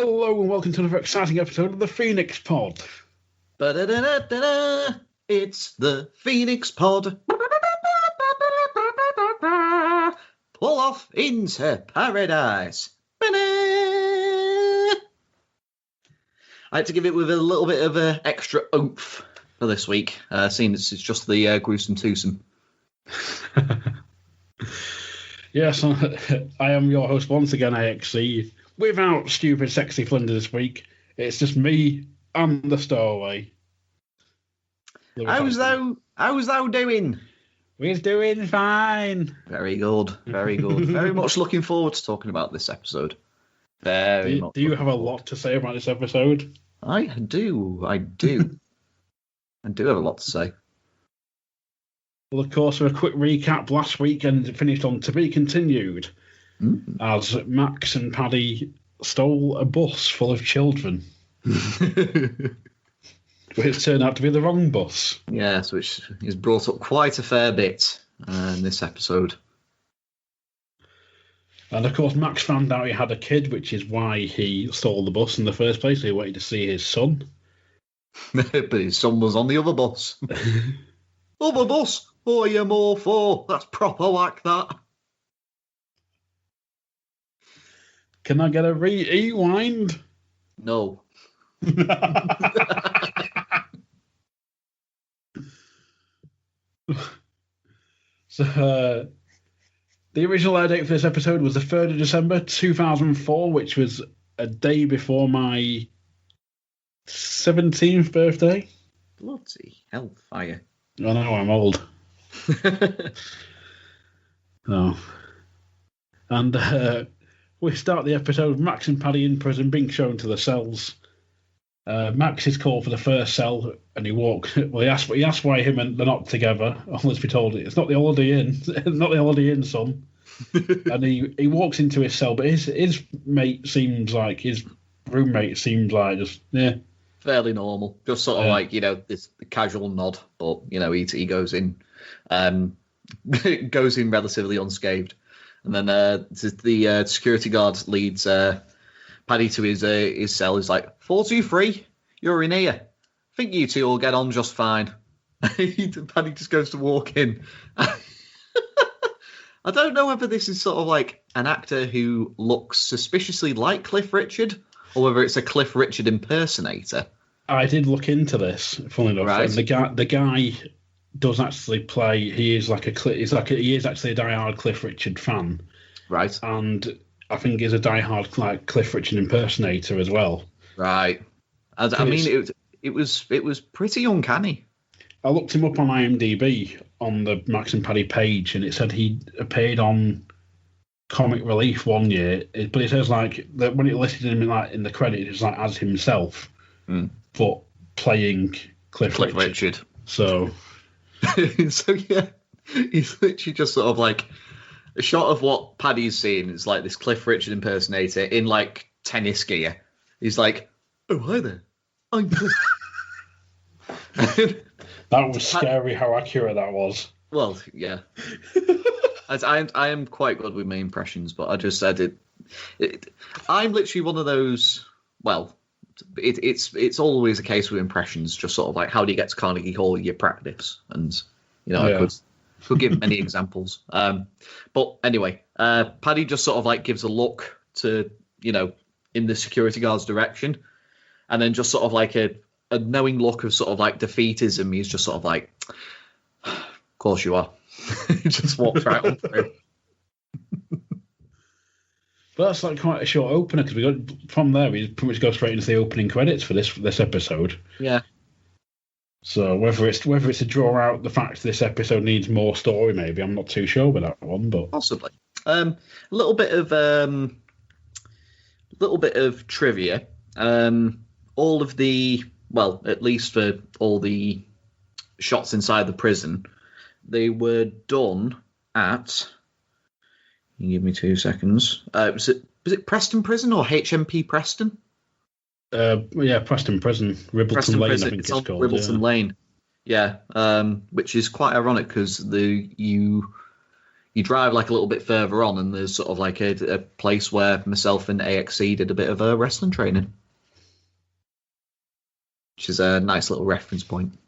Hello and welcome to another exciting episode of the Phoenix Pod. Ba-da-da-da-da-da. It's the Phoenix Pod. Pull off into paradise. Ba-da. I had to give it with a little bit of extra oomph for this week, seeing as it's just the gruesome twosome. Yes, I am your host once again, AXC. Without stupid, sexy Flinder this week, it's just me and the Stowaway. How's thou doing? We're doing fine. Very good, very good. Very much looking forward to talking about this episode. Do you have a lot to say about this episode? I do. I do have a lot to say. Well, of course, for a quick recap, last weekend it finished on To Be Continued, as Max and Paddy stole a bus full of children. Which turned out to be the wrong bus. Yes, which is brought up quite a fair bit in this episode. And of course, Max found out he had a kid, which is why he stole the bus in the first place. He wanted to see his son. But his son was on the other bus. Other bus? Oh, you're more for. That's proper like that. Can I get a rewind? No. So, the original air date for this episode was the 3rd of December 2004, which was a day before my 17th birthday. Bloody hellfire. I know, I'm old. Oh. And we start the episode with Max and Paddy in prison being shown to the cells. Max is called for the first cell, and he walks. Well, he asks why him and they're not together. Oh, let's be told it's not the Holiday Inn, not the Holiday Inn, son. And he walks into his cell, but his roommate seems like just fairly normal, just sort of like this casual nod, but he goes in, relatively unscathed, and then the security guard leads Paddy to his cell. He's like, 423, you're in here. I think you two will get on just fine. Paddy just goes to walk in. I don't know whether this is sort of like an actor who looks suspiciously like Cliff Richard, or whether it's a Cliff Richard impersonator. I did look into this, funnily enough, right. And the guy does actually play. He is actually a diehard Cliff Richard fan, right? And I think he's a diehard Cliff Richard impersonator as well. Right. I mean, it was pretty uncanny. I looked him up on IMDb on the Max and Paddy page, and it said he appeared on Comic Relief one year. But it says like that when it listed him in the credit, it's like as himself, but playing Cliff Richard. So, yeah, he's literally just sort of like a shot of what Paddy's seeing is like this Cliff Richard impersonator in like tennis gear. He's like, "Oh, hi there, I'm Cliff." That was scary how accurate that was. Well, yeah. I am quite good with my impressions, but I just said it. I'm literally one of those. Well, it's always a case with impressions. Just sort of like, how do you get to Carnegie Hall with your practice? And I could give many examples. But anyway, Paddy just sort of like gives a look to in the security guard's direction, and then just sort of like a knowing look of sort of like defeatism. He's just sort of like, of course you are. He just walks right on through. But that's like quite a short opener, because from there we pretty much go straight into the opening credits for this episode. Yeah. So whether it's to draw out the fact this episode needs more story, maybe I'm not too sure with that one, but possibly. A little bit of trivia. All of the at least for all the shots inside the prison, they were done at. Can you give me 2 seconds? Was it Preston Prison or HMP Preston? Yeah, Preston Prison, Ribbleton Lane. Prison. I think it's called Ribbleton Lane. Yeah, which is quite ironic because you you drive like a little bit further on, and there's sort of like a place where myself and AXC did a bit of wrestling training, which is a nice little reference point.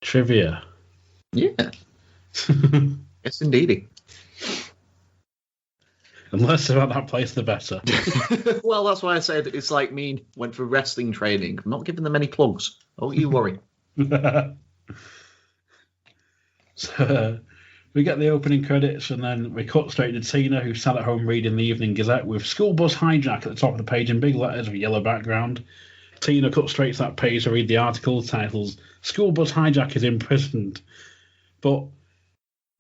Trivia. Yeah. Yes, indeedy. And less about that place, the better. Well, that's why I said it's like me went for wrestling training. I'm not giving them any plugs. Don't you worry. So we get the opening credits, and then we cut straight to Tina, who sat at home reading the Evening Gazette with "School Bus Hijack" at the top of the page in big letters with yellow background. Tina cut straight to that page to read the article titles "School Bus Hijack is Imprisoned." But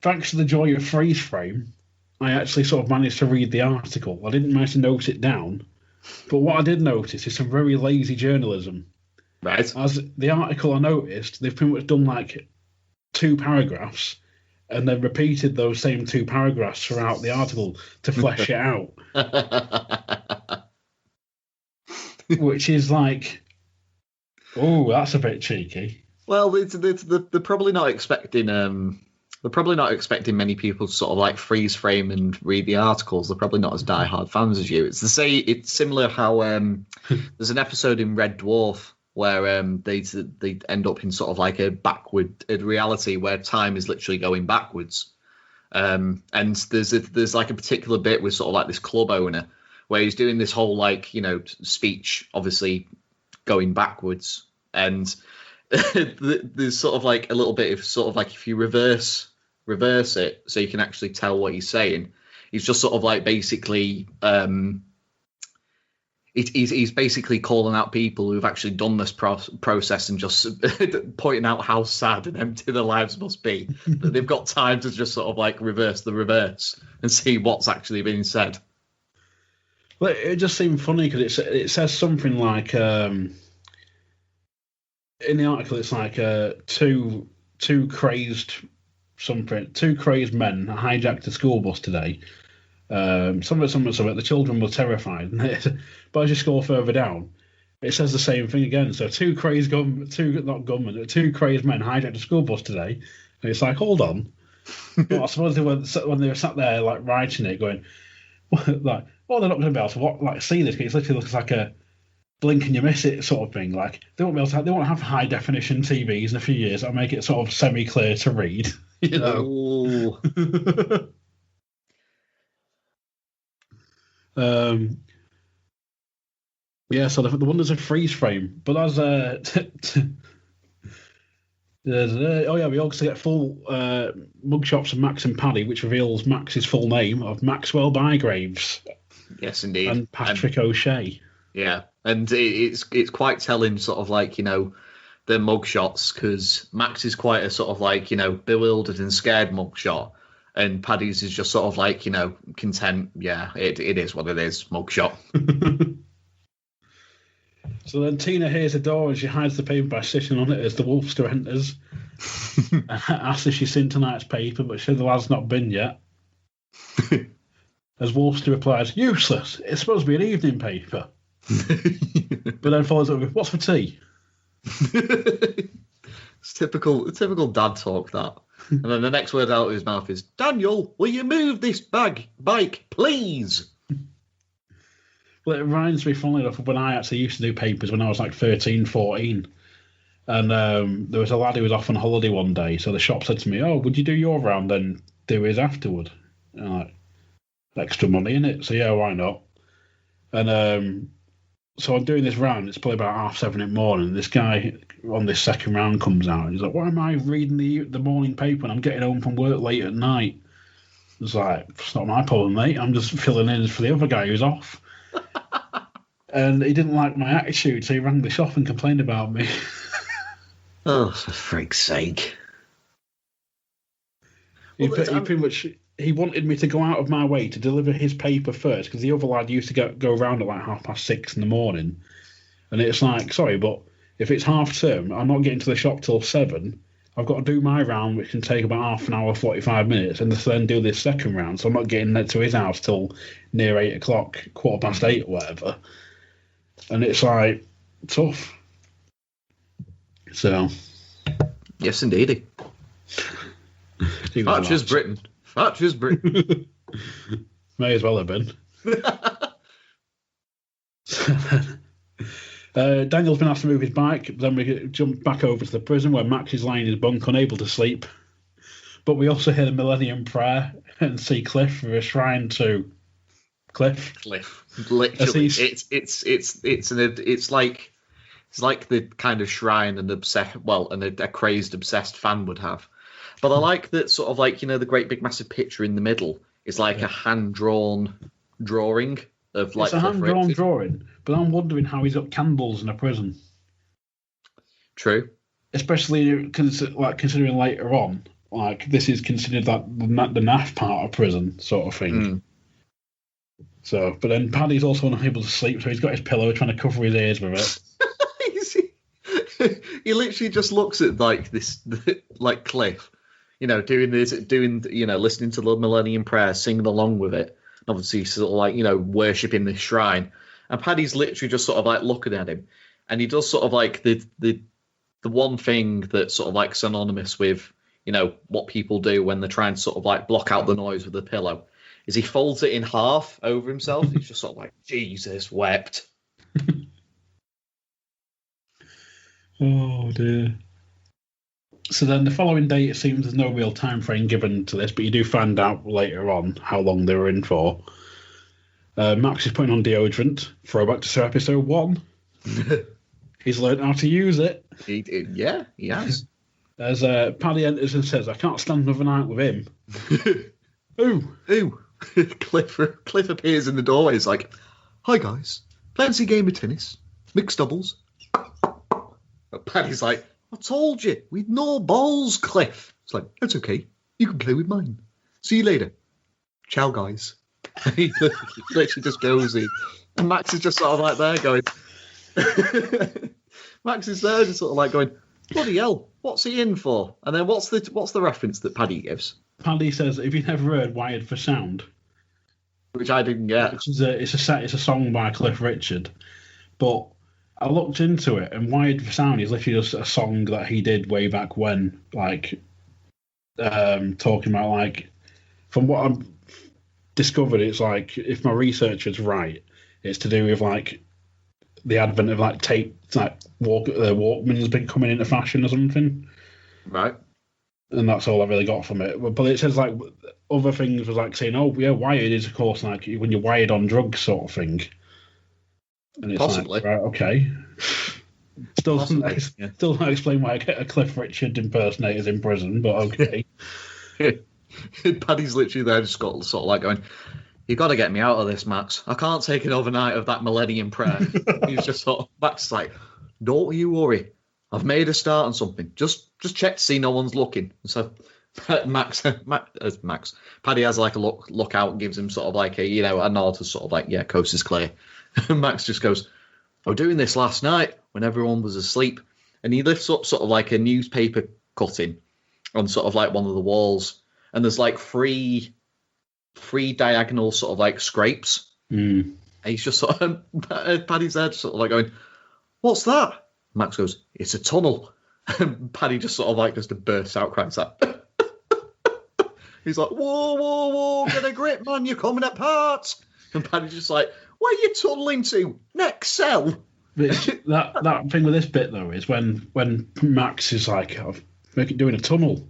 thanks to the joy of freeze frame, I actually sort of managed to read the article. I didn't manage to note it down, but what I did notice is some very lazy journalism. Right. As the article I noticed, they've pretty much done like 2 paragraphs and then repeated those same 2 paragraphs throughout the article to flesh it out. Which is like, oh, that's a bit cheeky. Well, they're probably not expecting they're probably not expecting many people to sort of like freeze frame and read the articles. They're probably not as diehard fans as you. It's similar how there's an episode in Red Dwarf where they end up in sort of like a backward reality where time is literally going backwards. And there's like a particular bit with sort of like this club owner where he's doing this whole like, speech, obviously going backwards. And there's sort of like a little bit of sort of like if you reverse it so you can actually tell what he's saying. He's just sort of like basically he's basically calling out people who've actually done this process and just pointing out how sad and empty their lives must be. That they've got time to just sort of like reverse the reverse and see what's actually being said. Well, it just seemed funny because it says something like in the article it's like two crazed men hijacked a school bus today. Something. The children were terrified. But as you scroll further down, it says the same thing again. So two crazed men hijacked a school bus today, and it's like, hold on. But I suppose when they were sat there like writing it, going, like, they're not going to be able to see this. It literally looks like a blink and you miss it sort of thing. Like they won't have high definition TVs in a few years. That'll make it sort of semi clear to read. Yeah, so the wonders of freeze frame. But as we also get full mugshots of Max and Paddy, which reveals Max's full name of Maxwell Bygraves. Yes, indeed. And Patrick O'Shea. Yeah, and it's quite telling, sort of like, the mugshots, because Max is quite a sort of like, bewildered and scared mugshot, and Paddy's is just sort of like, content. Yeah, it is what it is, mugshot. So then Tina hears the door and she hides the paper by sitting on it as the Wolfster enters. And asks if she's seen tonight's paper, but she said the lad's not been yet. As Wolfster replies, "Useless. It's supposed to be an evening paper." But then follows up with, "What's for tea?" It's typical dad talk, that. And then the next word out of his mouth is, "Daniel, will you move this bike, please?" Well, it reminds me, funnily enough, of when I actually used to do papers when I was like 13, 14. And there was a lad who was off on holiday one day, so the shop said to me, "Oh, would you do your round then do his afterward?" And I'm like, extra money in it, so yeah, why not? And so I'm doing this round. It's probably about 7:30 in the morning. This guy on this second round comes out. And he's like, "Why am I reading the morning paper when I'm getting home from work late at night?" It's like, "It's not my problem, mate. I'm just filling in for the other guy who's off." And he didn't like my attitude, so he rang the shop and complained about me. Oh, for freak's sake! He wanted me to go out of my way to deliver his paper first, because the other lad used to go around at like 6:30 in the morning. And it's like, sorry, but if it's half term, I'm not getting to the shop till 7. I've got to do my round, which can take about half an hour, 45 minutes, and then do this second round. So I'm not getting to his house till near 8 o'clock, 8:15 or whatever. And it's like, tough. So. Yes, indeed. Thatcher's Britain. Thatcher's Britain. May as well have been. Daniel's been asked to move his bike. Then we jump back over to the prison where Max is lying in his bunk, unable to sleep. But we also hear the Millennium Prayer and see Cliff with a shrine to Cliff. Literally, it's like the kind of shrine a crazed, obsessed fan would have. But I like that sort of like, the great big massive picture in the middle is like a hand-drawn drawing of like. It's a hand-drawn drawing, but I'm wondering how he's got candles in a prison. True. Especially considering later on, like this is considered like the naff part of prison sort of thing. Mm. So, but then Paddy's also unable to sleep, so he's got his pillow trying to cover his ears with it. He literally just looks at like this, like Cliff, doing listening to the Millennium Prayer, singing along with it. Obviously, sort of like, worshipping this shrine. And Paddy's literally just sort of like looking at him, and he does sort of like the one thing that's sort of like synonymous with, what people do when they're trying to sort of like block out the noise with a pillow, is he folds it in half over himself. He's just sort of like, Jesus wept. Oh dear. So then the following day, it seems there's no real time frame given to this, but you do find out later on how long they were in for. Max is putting on deodorant, throwback to episode 1. He's learned how to use it. He has. As Paddy enters and says, I can't stand another night with him. Ooh. Cliff appears in the doorway. He's like, hi guys, fancy game of tennis? Mixed doubles? But Paddy's like, I told you, we'd no balls, Cliff. It's like, that's okay. You can play with mine. See you later. Ciao, guys. He literally just goes in. And Max is just sort of like there going... Max is there just sort of like going, bloody hell, what's he in for? And then what's the reference that Paddy gives? Paddy says, have you never heard Wired for Sound? Which I didn't get. It's a song by Cliff Richard. But I looked into it, and Wired for Sound is literally just a song that he did way back when, like, talking about, like, from what I've discovered, it's like, if my research is right, it's to do with, like, the advent of, like, tape, like, Walkman's been coming into fashion or something. Right. And that's all I really got from it. But it says, like, other things was, like, saying, oh, yeah, Wired is, of course, like, when you're wired on drugs sort of thing. And it's possibly. Like, right, okay. Still doesn't explain why a Cliff Richard impersonator is in prison, but okay. Paddy's literally there just got sort of like going, you got to get me out of this, Max. I can't take an overnight of that Millennium Prayer. He's just sort of, Max is like, don't you worry. I've made a start on something. Just check to see no one's looking. So Paddy has like a look out and gives him sort of like a nod to sort of like, yeah, coast is clear. And Max just goes, I was doing this last night when everyone was asleep. And he lifts up sort of like a newspaper cutting on sort of like one of the walls. And there's like three diagonal sort of like scrapes. Mm. And he's just sort of, Paddy's there sort of like going, what's that? Max goes, it's a tunnel. And Paddy just sort of like just bursts out crying. Like, he's like, whoa, get a grip, man, you're coming apart. And Paddy's just like, where are you tunneling to? Next cell. That thing with this bit though is when Max is like, doing a tunnel,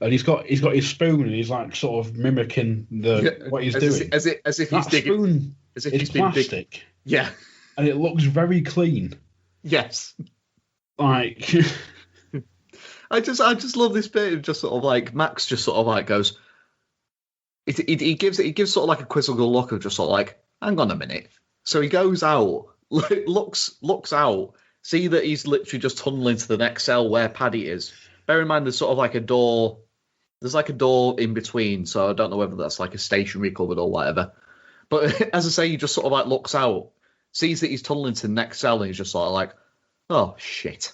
and he's got his spoon and he's like sort of mimicking what he's doing. As if he's digging. Spoon as if he's plastic. Yeah. And it looks very clean. Yes. Like I just love this bit of just sort of like Max just sort of like goes. He gives sort of like a quizzical look of just sort of like, hang on a minute. So he goes out, looks out, see that he's literally just tunneling to the next cell where Paddy is. Bear in mind, there's sort of like a door. There's like a door in between, so I don't know whether that's like a stationary cupboard or whatever. But as I say, he just sort of like looks out, sees that he's tunneling to the next cell, and he's just sort of like, oh shit.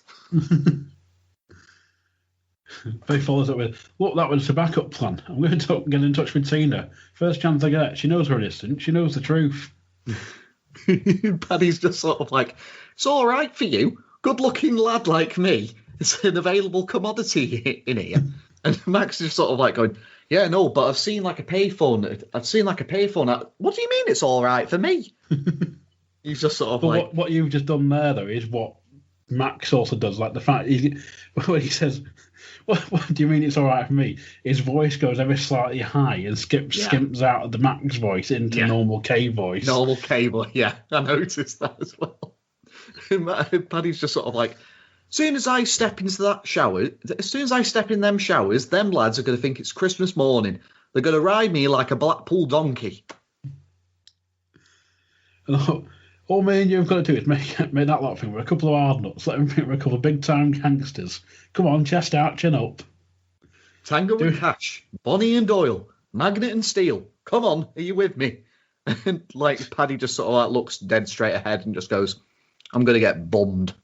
But he follows up with, look, that was a backup plan. I'm going to get in touch with Tina. First chance I get. She knows her innocent. She knows the truth. Paddy's just sort of like, it's all right for you. Good-looking lad like me. it's an available commodity in here. And Max is sort of like going, yeah, no, but I've seen like a payphone. What do you mean it's all right for me? He's just sort of but like... what you've just done there, though, is what Max also does. Like the fact when he says, what do you mean it's all right for me? His voice goes ever slightly high and skims out of the Max voice into normal K voice. Normal K voice, yeah. I noticed that as well. And Paddy's just sort of like, as soon as I step in them showers, them lads are going to think it's Christmas morning. They're going to ride me like a Blackpool donkey. And all me and you have got to do is make that lot think we're a couple of hard nuts. Let them think we're a couple of big-time gangsters. Come on, chest out, chin up. Tango and Cash, Bonnie and Doyle, Magnet and Steel. Come on, are you with me? And like Paddy just sort of like looks dead straight ahead and just goes, I'm going to get bummed.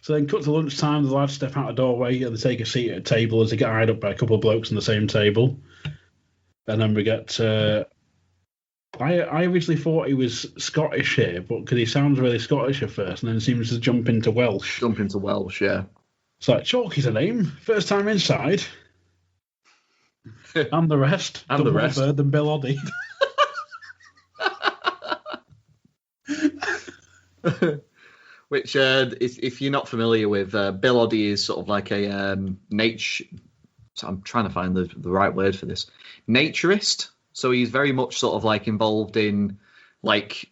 So then cut to lunchtime, the lads step out the doorway and they take a seat at a table as they get eyed up by a couple of blokes on the same table. And then we get... I originally thought he was Scottish here, but because he sounds really Scottish at first and then seems to jump into Welsh. Yeah. It's like, Chalky's a name. First time inside. And the rest. And the rest. More bird than Bill Oddie. Which, if you're not familiar with, Bill Oddie is sort of like a nature... I'm trying to find the right word for this. Naturist. So he's very much sort of like involved in like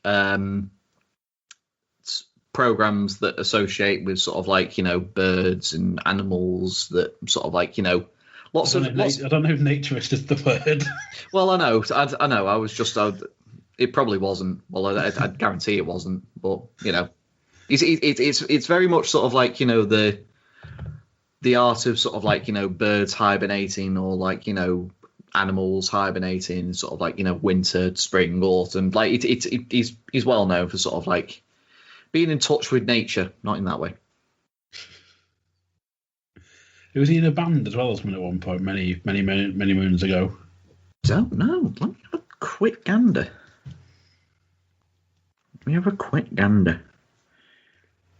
programs that associate with sort of like, you know, birds and animals that sort of like, you know, I don't know if naturist is the word. Well, I know. I was just... it probably wasn't. Well, I'd guarantee it wasn't. But, you know, it's very much sort of like, you know, the art of sort of like, you know, birds hibernating or like, you know, animals hibernating, sort of like, you know, winter, spring, autumn. Like he's well known for sort of like being in touch with nature, not in that way. Was he in a band as well as me at one point, many moons ago? Don't know. Let me have a quick gander.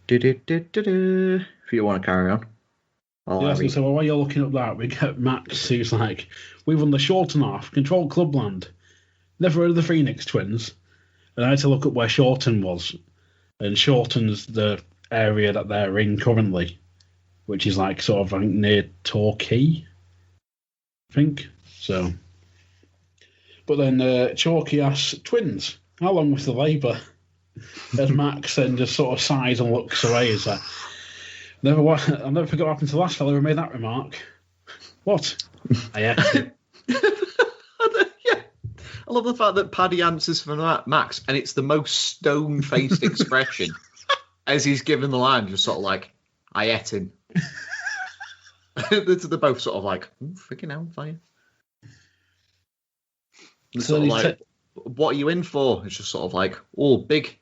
If you want to carry on. So while you're looking up that, we get Max, who's like, we won the Shorten half, controlled Clubland. Never heard of the Phoenix twins. And I had to look up where Shorten was. And Shorten's the area that they're in currently, which is like sort of like near Torquay, I think. So, but then Chalky asks, twins, how long was the labour? As Max then just sort of sighs and looks away. Is that I'll never forget what happened to the last fellow who made that remark. What? I asked him. Yeah. I love the fact that Paddy answers for Max, and it's the most stone-faced expression as he's given the line, just sort of like, I ate him. They're both sort of like, freaking hell, fire. Sort of like, what are you in for? It's just sort of like, oh, big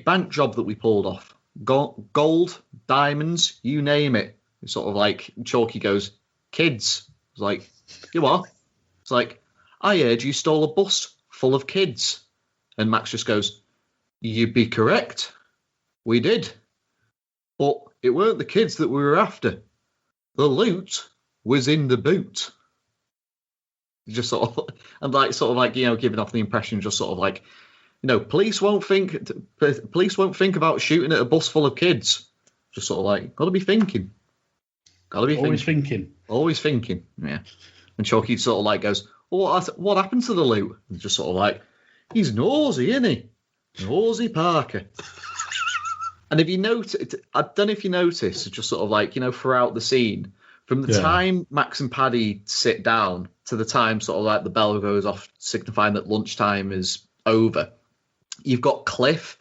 bank job that we pulled off. Gold, diamonds, you name it. It's sort of like, Chalky goes, kids. It's like, you are? It's like, I heard you stole a bus full of kids. And Max just goes, you'd be correct. We did. But it weren't the kids that we were after. The loot was in the boot. Just sort of, and like, sort of like, you know, giving off the impression, just sort of like, you know, police won't think about shooting at a bus full of kids. Just sort of like, gotta be thinking. Always thinking. Yeah. And Chalky sort of like goes, well, what happened to the loot? And just sort of like, he's nosy, isn't he? Nosy Parker. And if you notice, I don't know if you notice, just sort of like, you know, throughout the scene, from the time Max and Paddy sit down to the time sort of like the bell goes off, signifying that lunchtime is over, you've got Cliff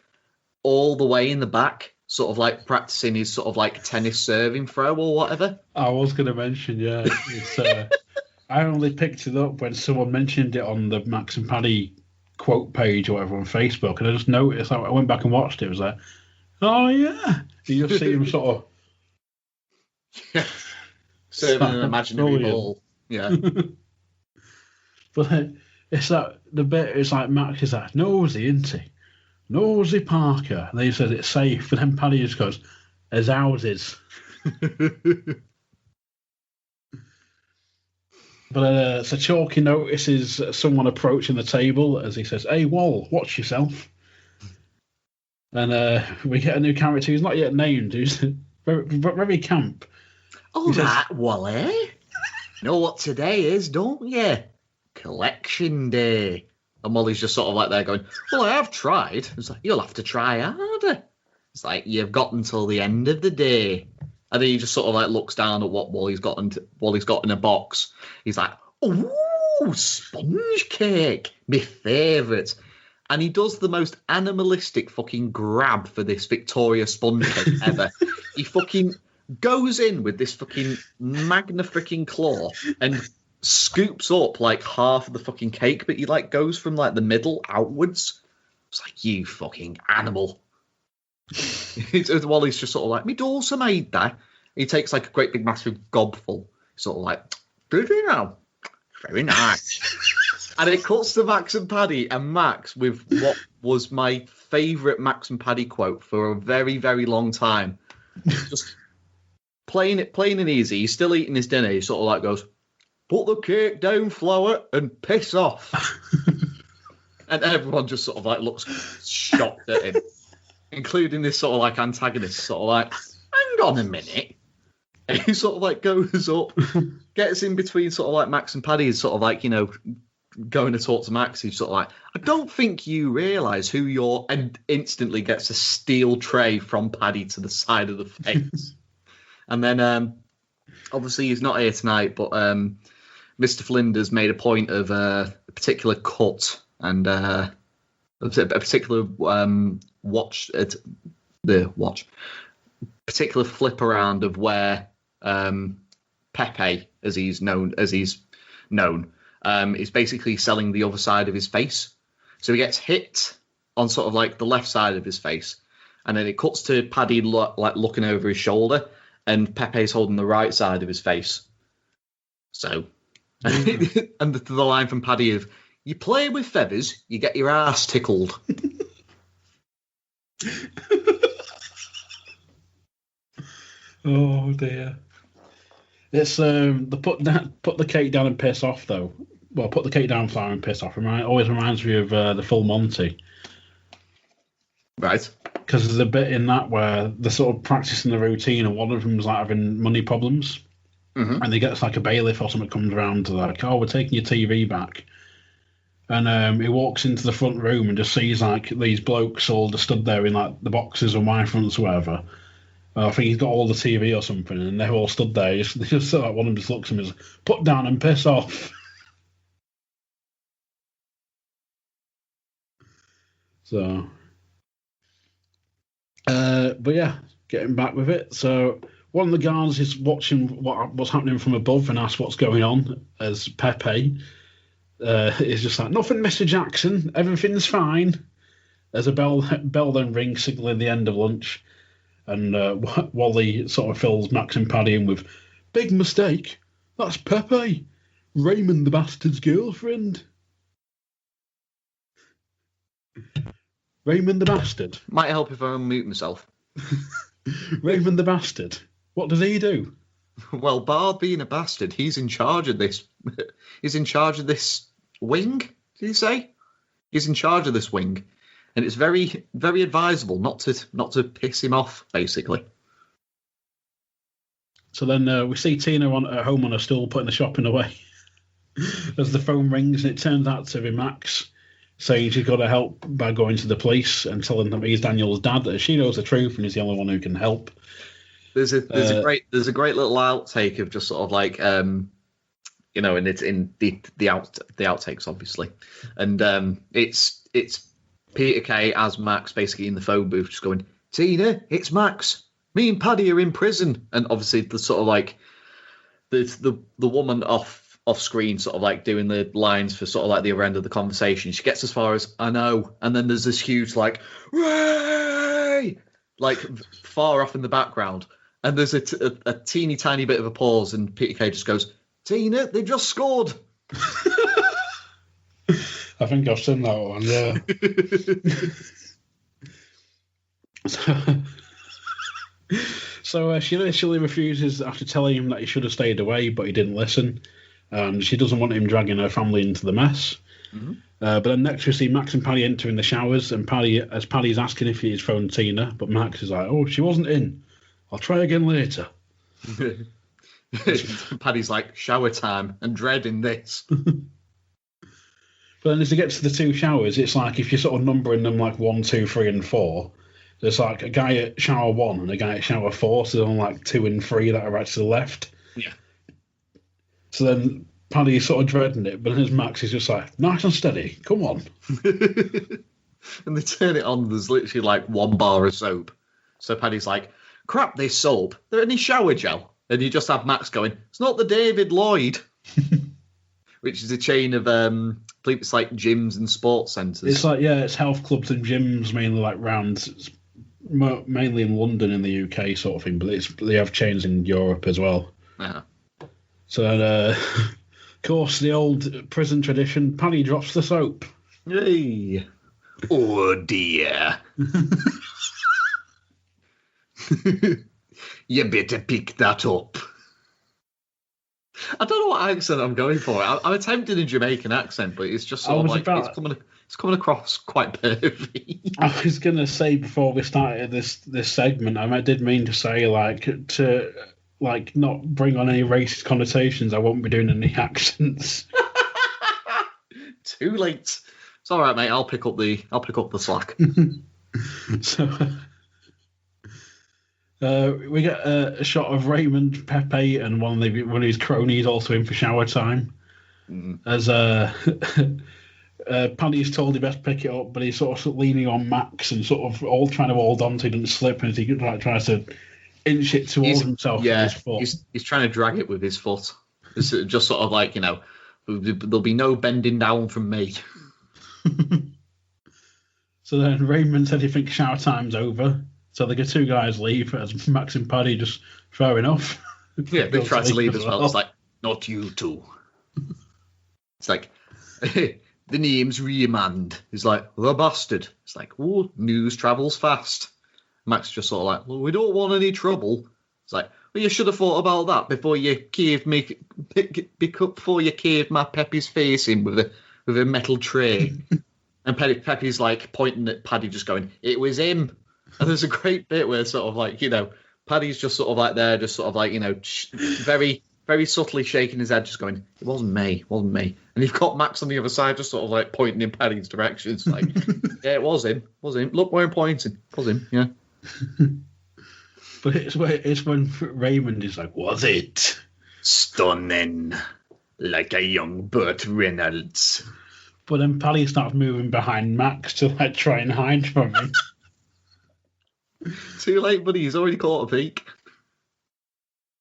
all the way in the back, sort of like practicing his sort of like tennis serving throw or whatever. I was going to mention, yeah. It's, I only picked it up when someone mentioned it on the Max and Paddy quote page or whatever on Facebook, and I just noticed, I went back and watched it, I was like, oh yeah. You just see him sort of... Yeah. Serving an imaginary ball. Yeah. But it's that the bit, it's like Max is that nosy, isn't he? Nosy Parker. And then he says it's safe. And then Paddy just goes, as ours is. But so Chalky notices someone approaching the table as he says, "Hey, Wall, watch yourself." And we get a new character who's not yet named, who's very camp. All right, Wally. Know what today is, don't you? Collection day. And Wally's just sort of like there going, well, I have tried. It's like, you'll have to try harder. It's like, you've got until the end of the day. And then he just sort of like looks down at what Wally's got in a box. He's like, ooh, sponge cake, my favourite. And he does the most animalistic fucking grab for this Victoria sponge cake ever. He fucking goes in with this fucking magna-freaking claw and scoops up like half of the fucking cake, but he like goes from like the middle outwards. It's like, you fucking animal. Wally's just sort of like, me daughter made that. He takes like a great big massive gobful. Sort of like, did you know? Very nice. And it cuts to Max and Paddy, and Max with what was my favourite Max and Paddy quote for a very, very long time. Just plain and easy. He's still eating his dinner. He sort of like goes, put the cake down, Flower, and piss off. And everyone just sort of like looks shocked at him, including this sort of like antagonist, sort of like, hang on a minute. And he sort of like goes up, gets in between sort of like Max and Paddy, is sort of like, you know, going to talk to Max. He's sort of like, I don't think you realise who you're, and instantly gets a steel tray from Paddy to the side of the face. And then obviously he's not here tonight, but Mr. Flinders made a point of a particular cut and a particular particular flip around of where Pepe, as he's known, is basically selling the other side of his face. So he gets hit on sort of like the left side of his face, and then it cuts to Paddy like looking over his shoulder, and Pepe's holding the right side of his face. So, and the line from Paddy of, you play with feathers, you get your ass tickled. Oh dear. It's the put the cake down and piss off though. Well, put the cake down, Flower, and piss off. Always reminds me of the Full Monty. Right. Because there's a bit in that where they're sort of practicing the routine, and one of them's like having money problems, and they get like a bailiff or something comes around to like, oh, we're taking your TV back, and he walks into the front room and just sees like these blokes all just stood there in like the boxes or Y fronts or whatever. I think he's got all the TV or something, and they're all stood there. Just so like one of them just looks at him and says, put down and piss off. So, but yeah, getting back with it. So one of the guards is watching what's happening from above and asks what's going on, as Pepe is just like, nothing, Mr. Jackson, everything's fine. As a bell then rings, signaling the end of lunch. And Wally sort of fills Max and Paddy in with, big mistake, that's Pepe, Raymond the bastard's girlfriend. Raymond the bastard. Might help if I unmute myself. Raymond the bastard. What does he do? Well, bar being a bastard, he's in charge of this. He's in charge of this wing, did he say? He's in charge of this wing. And it's very, very advisable not to piss him off, basically. So then we see Tina at home on a stool putting the shopping away. As the phone rings, and it turns out to be Max saying she's got to help by going to the police and telling them he's Daniel's dad, that she knows the truth and he's the only one who can help. There's a great little outtake of just sort of like and it's in the outtakes obviously, and it's Peter Kay as Max basically in the phone booth just going, Tina, it's Max. Me and Paddy are in prison. And obviously the sort of like the woman off screen sort of like doing the lines for sort of like the other end of the conversation. She gets as far as, I know. And then there's this huge like, Ray! Like far off in the background. And there's a teeny tiny bit of a pause and Peter Kay just goes, Tina, they just scored. I think I've seen that one, yeah. So she initially refuses after telling him that he should have stayed away, but he didn't listen. And she doesn't want him dragging her family into the mess. Mm-hmm. But then next we see Max and Paddy entering the showers, and Paddy's asking if he's phoned Tina, but Max is like, "Oh, she wasn't in. I'll try again later." Paddy's like, shower time, and dreading this. But then as he gets to the two showers, it's like if you're sort of numbering them like 1, 2, 3, and 4, there's like a guy at shower 1 and a guy at shower 4, so there's only like 2 and 3 that are right to the left. Yeah. So then Paddy's sort of dreading it, but then Max is just like, nice and steady, come on. And they turn it on, there's literally like 1 bar of soap. So Paddy's like, crap, this soap. There any shower gel? And you just have Max going, it's not the David Lloyd. Which is a chain of, I believe it's like gyms and sports centres. It's like, yeah, it's health clubs and gyms mainly like round, mainly in London in the UK sort of thing, but they have chains in Europe as well. Uh-huh. So then, of course, the old prison tradition, Paddy drops the soap. Hey. Oh, dear. You better pick that up. I don't know what accent I'm going for. I'm attempting a Jamaican accent, but it's just sort of like it's coming across quite pervy. I was going to say before we started this segment, I did mean to say to not bring on any racist connotations. I won't be doing any accents. Too late. It's all right, mate. I'll pick up the slack. So. We get a shot of Raymond, Pepe, and one of his cronies also in for shower time. As Paddy's told he best pick it up, but he's sort of leaning on Max and sort of all trying to hold on so he doesn't slip, and as he tries to inch it towards himself with his foot. He's trying to drag it with his foot. It's just sort of like, there'll be no bending down from me. So then Raymond said he thinks shower time's over. So the two guys leave as Max and Paddy just fair enough. Yeah, they try to leave as well. It's like, not you two. It's like, the name's Raymond. He's like, the bastard. It's like, oh, news travels fast. Max just sort of like, well, we don't want any trouble. It's like, well, you should have thought about that before you caved my Pepe's face in with a metal tray. And Pepe's like pointing at Paddy, just going, it was him. And there's a great bit where sort of like, Paddy's just sort of like there, just sort of like, very, very subtly shaking his head, just going, it wasn't me. And you've got Max on the other side, just sort of like pointing in Paddy's direction. It's like, yeah, it was him. Look where I'm pointing. It was him, yeah. But it's when Raymond is like, was it? Stunning. Like a young Burt Reynolds. But then Paddy starts moving behind Max to like try and hide from him. Too late, buddy. He's already caught a peek.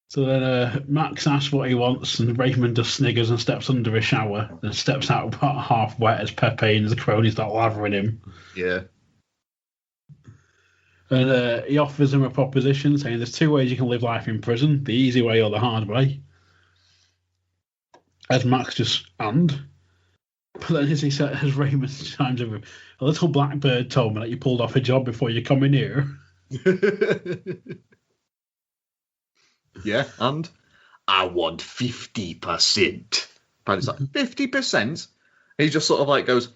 So then Max asks what he wants, and Raymond just sniggers and steps under a shower, and steps out about half wet as Pepe and the cronies start lathering him. Yeah. And he offers him a proposition, saying there's 2 ways you can live life in prison, the easy way or the hard way. As Max but then as Raymond chimes over, a little blackbird told me that you pulled off a job before you come in here. Yeah, and I want 50%. Paddy's like, 50%? He just sort of like goes,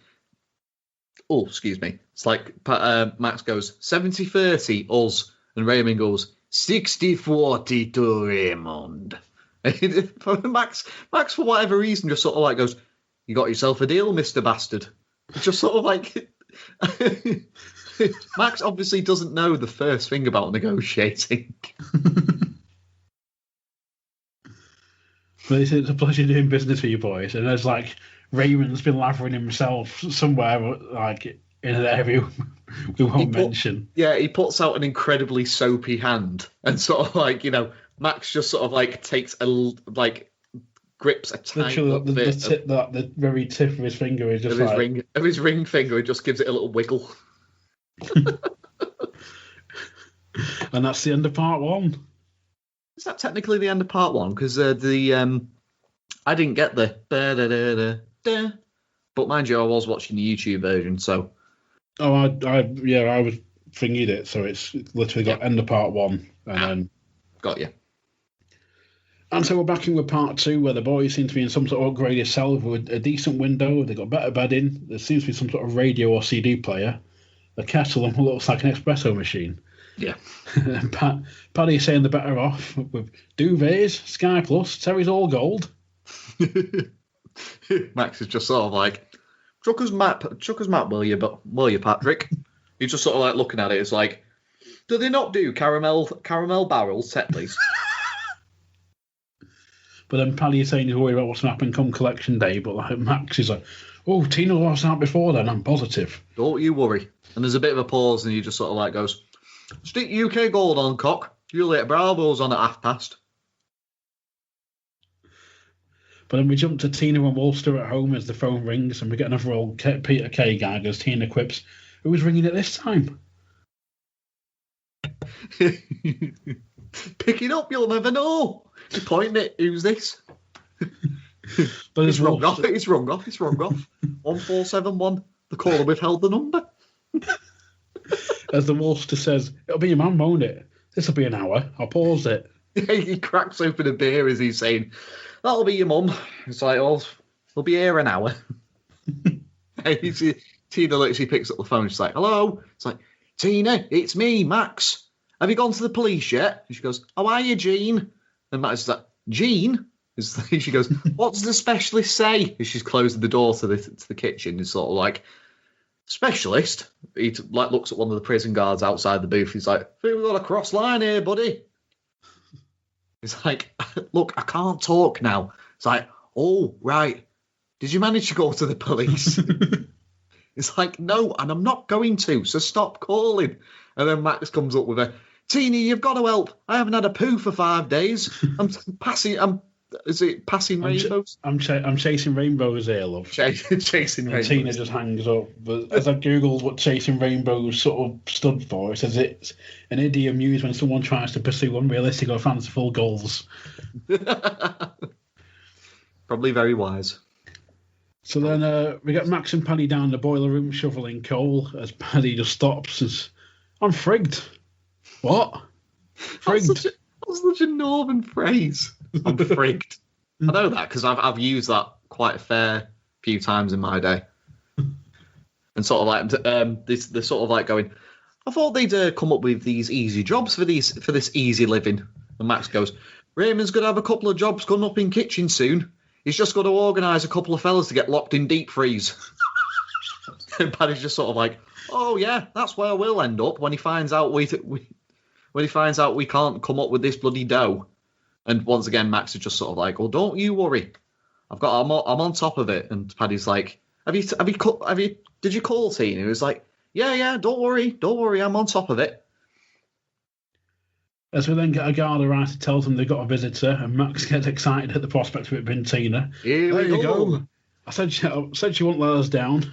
oh, excuse me. It's like Max goes, 70-30 us. And Raymond goes, 60-40 to Raymond. Max, for whatever reason, just sort of like goes, you got yourself a deal, Mr. Bastard. Just sort of like... Max obviously doesn't know the first thing about negotiating. But it's a pleasure doing business with you boys. And there's like Raymond's been lathering himself somewhere like in an area we won't mention. Yeah, he puts out an incredibly soapy hand and sort of like, Max just sort of like takes grips a tiny bit. The very tip of his finger is just his ring finger, it just gives it a little wiggle. And that's the end of part 1. Is that technically the end of part 1? Because I didn't get the but mind you, I was watching the YouTube version, so. Oh, I was thingied it, so it's literally got end of part 1, and then got you. And so we're back in with part 2, where the boys seem to be in some sort of upgraded cell with a decent window. They've got better bedding. There seems to be some sort of radio or CD player. A kettle and what looks like an espresso machine. Yeah. Paddy's saying they're better off with duvets, Sky Plus, Terry's all gold. Max is just sort of like, chuck us map, will you, Patrick? He's just sort of like looking at it. It's like, do they not do caramel barrels, Tetleys? But then Paddy is saying he's worried about what's going to happen come collection day. But like Max is like, oh, Tina was out before then, I'm positive. Don't you worry. And there's a bit of a pause, and he just sort of like goes, stick UK gold on, cock. Juliet Bravo's on at past. But then we jump to Tina and Wolster at home as the phone rings, and we get another old Peter Kay gag as Tina quips, who was ringing it this time? Pick it up, you'll never know. Just pointing it, who's this? But it's wrong off. 1471. The caller withheld the number. As the Wolster says, it'll be your mum, won't it? This'll be an hour. I'll pause it. He cracks open a beer as he's saying, that'll be your mum. It's like, oh, we'll be here an hour. Tina literally picks up the phone. She's like, hello. It's like, Tina, it's me, Max. Have you gone to the police yet? And she goes, how are you, Jean? And Max is like, Jean? She goes, what does the specialist say? And she's closing the door to the kitchen. It's sort of like, specialist? He like looks at one of the prison guards outside the booth. He's like, I think we've got a cross line here, buddy. He's like, look, I can't talk now. It's like, oh, right. Did you manage to go to the police? It's like, no, and I'm not going to, so stop calling. And then Max comes up with a, Tina, you've got to help. I haven't had a poo for 5 days. Is it passing rainbows? I'm chasing rainbows here, love. Chasing rainbows. Tina just hangs up. But as I googled what chasing rainbows sort of stood for, it says it's an idiom used when someone tries to pursue unrealistic or fanciful goals. Probably very wise. So then we get Max and Paddy down the boiler room shoveling coal as Paddy just stops and says, I'm frigged. What? Frigged? That's such a northern phrase. I'm frigged. I know that because I've used that quite a fair few times in my day. And sort of like they're sort of like going, I thought they'd come up with these easy jobs for this easy living. And Max goes, Raymond's going to have a couple of jobs coming up in kitchen soon. He's just got to organise a couple of fellas to get locked in deep freeze. And Paddy's just sort of like, oh yeah, that's where we'll end up when he finds out we can't come up with this bloody dough. And once again, Max is just sort of like, well, don't you worry, I'm on top of it. And Paddy's like, did you call Tina? He was like, yeah, don't worry, I'm on top of it. As we then get a guard arrives to tell them they've got a visitor, and Max gets excited at the prospect of it being Tina. Here we go. I said she won't let us down.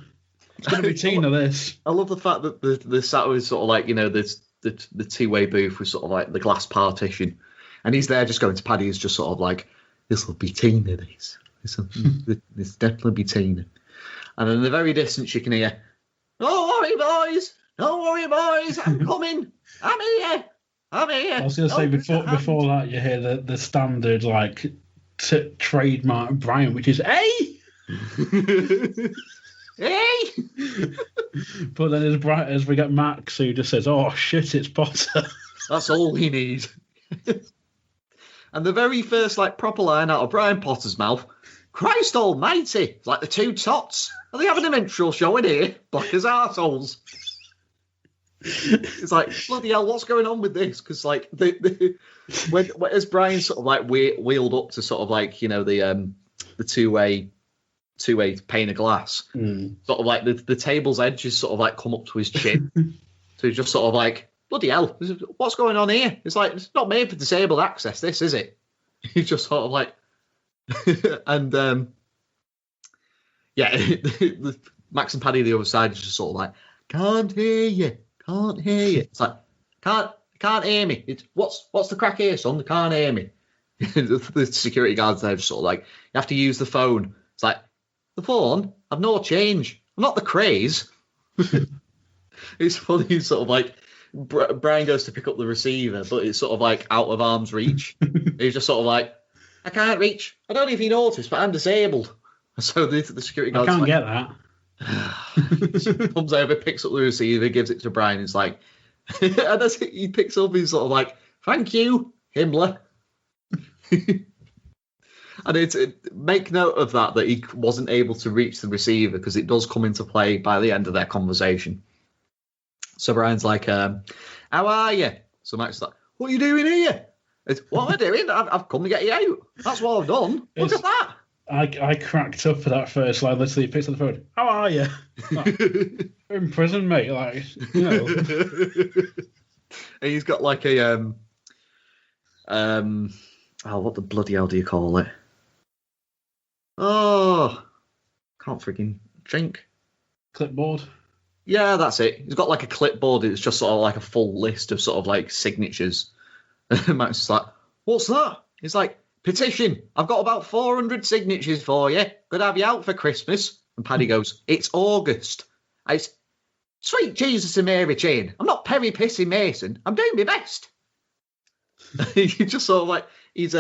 It's going to be Tina, this. I love the fact that the sat was sort of like, the two-way booth was sort of like the glass partition. And he's there just going to Paddy, is just sort of like, this will be Tina, this. This definitely be Tina. And in the very distance you can hear, don't worry, boys, I'm coming, I'm here. I was going to say, before that, you hear the standard, like, trademark Brian, which is, hey! Hey! But then as we get Max, who just says, oh, shit, it's Potter. That's all we need. And the very first, like, proper line out of Brian Potter's mouth, Christ almighty, it's like the two tots. Are they having a minstrel show in here? Black as arseholes. It's like, bloody hell, what's going on with this? Because like as Brian sort of like wheeled up to sort of like the two-way pane of glass, sort of like the table's edges sort of like come up to his chin. So he's just sort of like, bloody hell, what's going on here? It's like, it's not made for disabled access, this, is it? He's just sort of like, and Max and Paddy the other side is just sort of like, can't hear you. It's like, can't hear me. What's the crack here, son? They can't hear me. The security guards there just sort of like, you have to use the phone. It's like, the phone? I've no change. I'm not the craze. It's funny, sort of like, Brian goes to pick up the receiver, but it's sort of like out of arm's reach. He's just sort of like, I can't reach. I don't know if you noticed, but I'm disabled. So the security guard can't get that. Comes over, picks up the receiver, gives it to Brian. It's like, and as he picks up, he's sort of like, "Thank you, Himmler." And make note of that he wasn't able to reach the receiver because it does come into play by the end of their conversation. So Brian's like, "How are you?" So Max is like, "What are you doing here?" What am I doing? I've come to get you out. That's what I've done. Look at that. I cracked up for that first line. Literally, he picks up the phone. How are you? Like, you're in prison, mate. Like, you know. And he's got like a what the bloody hell do you call it? Oh, can't freaking think. Clipboard. Yeah, that's it. He's got like a clipboard. It's just sort of like a full list of sort of like signatures. And Max is like, "What's that?" He's like, "Petition. I've got about 400 signatures for you. Could have you out for Christmas." And Paddy goes, "It's August." It's sweet Jesus and Mary Chain. I'm not Perry Pissing Mason. I'm doing my best. He just sort of like, he's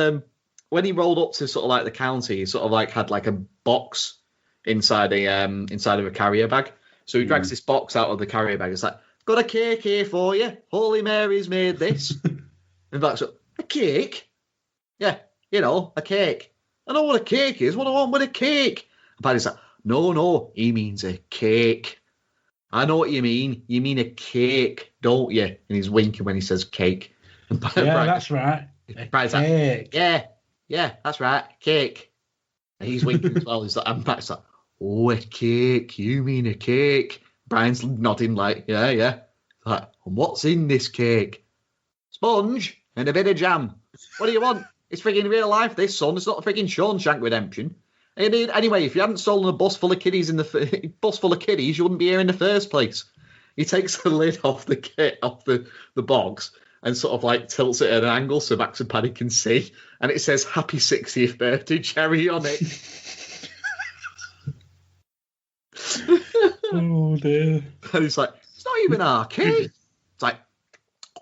when he rolled up to sort of like the county, he sort of like had like a box inside of a carrier bag. So he drags this box out of the carrier bag. It's like, "Got a cake here for you. Holy Mary's made this." And Max goes, "A cake?" "Yeah, you know, a cake." "I know what a cake is. What do I want with a cake?" And Paddy's like, No, he means a cake. I know what you mean. You mean a cake, don't you?" And he's winking when he says cake. And Brian, that's right. Brian's like, yeah, that's right, cake. And he's winking as well. He's like, and Pat's like, "Oh, a cake. You mean a cake?" Brian's nodding like, yeah. Like, "And what's in this cake?" "Sponge and a bit of jam. What do you want? It's frigging real life, this, son. It's not a frigging Shawshank Redemption. And anyway, if you hadn't stolen a bus full of kiddies you wouldn't be here in the first place." He takes the lid off the box and sort of like tilts it at an angle so Max and Paddy can see, and it says "Happy 60th Birthday, Cherry" on it. Oh dear. And he's like, "It's not even our cake." It's like,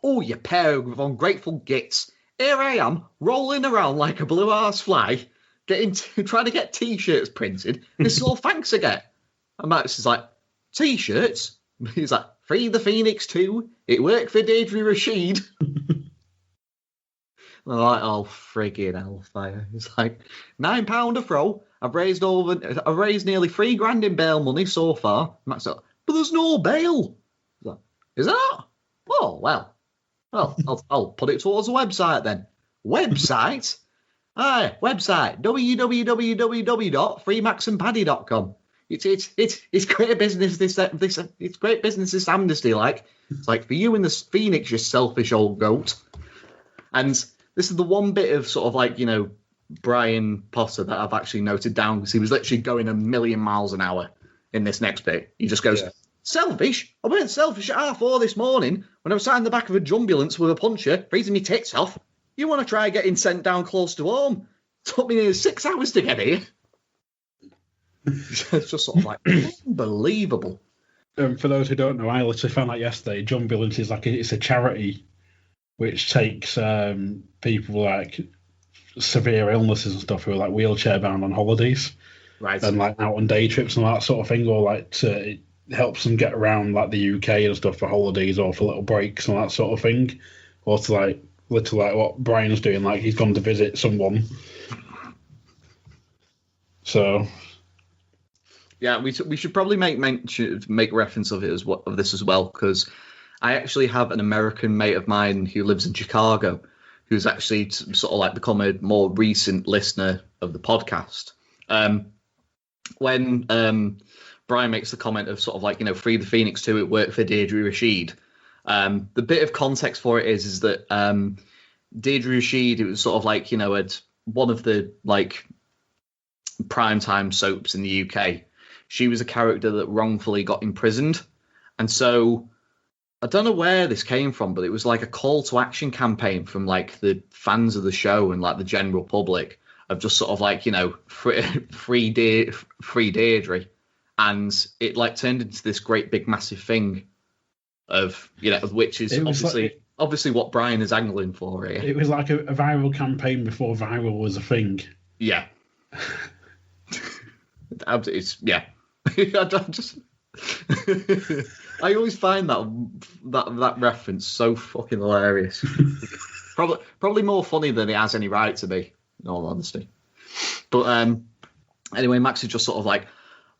"Oh, you pair of ungrateful gits. Here I am, rolling around like a blue arse fly, trying to get T-shirts printed. This is all thanks I get." And Max is like, "T-shirts?" He's like, "Free the Phoenix too. It worked for Deirdre Rashid." And I'm like, "Oh, friggin' hellfire." It's like, £9 a throw. I've raised nearly $3,000 in bail money so far. Max is like, "But there's no bail." He's like, "Is there not? Oh, well, I'll put it towards a website then." Website? Aye, website, www.freemaxandpaddy.com. It's great business. It's great business. This amnesty, like, it's like, "For you and the Phoenix, you selfish old goat." And this is the one bit of sort of like, you know, Brian Potter that I've actually noted down, because he was literally going a million miles an hour in this next bit. He just goes, "Selfish? I weren't selfish at 4:30 this morning when I was sat in the back of a jumbulance with a puncher, freezing me tits off. You want to try getting sent down close to home? Took me nearly 6 hours to get here." It's just sort of like unbelievable. For those who don't know, I literally found out yesterday. Jumbulance is it's a charity which takes people like severe illnesses and stuff who are like wheelchair bound on holidays, right? And like out on day trips and all that sort of thing, or like it helps them get around like the UK and stuff for holidays or for little breaks and that sort of thing, or to like literally like what Brian's doing, like he's gone to visit someone. So. Yeah, we should probably make reference of this as well, because I actually have an American mate of mine who lives in Chicago, who's actually sort of like become a more recent listener of the podcast. When Brian makes the comment of sort of like, you know, "Free the Phoenix too, it worked for Deirdre Rashid." The bit of context for it is that Deirdre Rashid, it was sort of like, you know, at one of the like primetime soaps in the UK. She was a character that wrongfully got imprisoned. And so I don't know where this came from, but it was like a call to action campaign from like the fans of the show and like the general public of just sort of like, you know, free Deirdre. And it like turned into this great big massive thing of which is obviously what Brian is angling for here. It was like a viral campaign before viral was a thing. Yeah. It's I always find that reference so fucking hilarious. probably more funny than it has any right to be, in all honesty. But anyway, Max is just sort of like,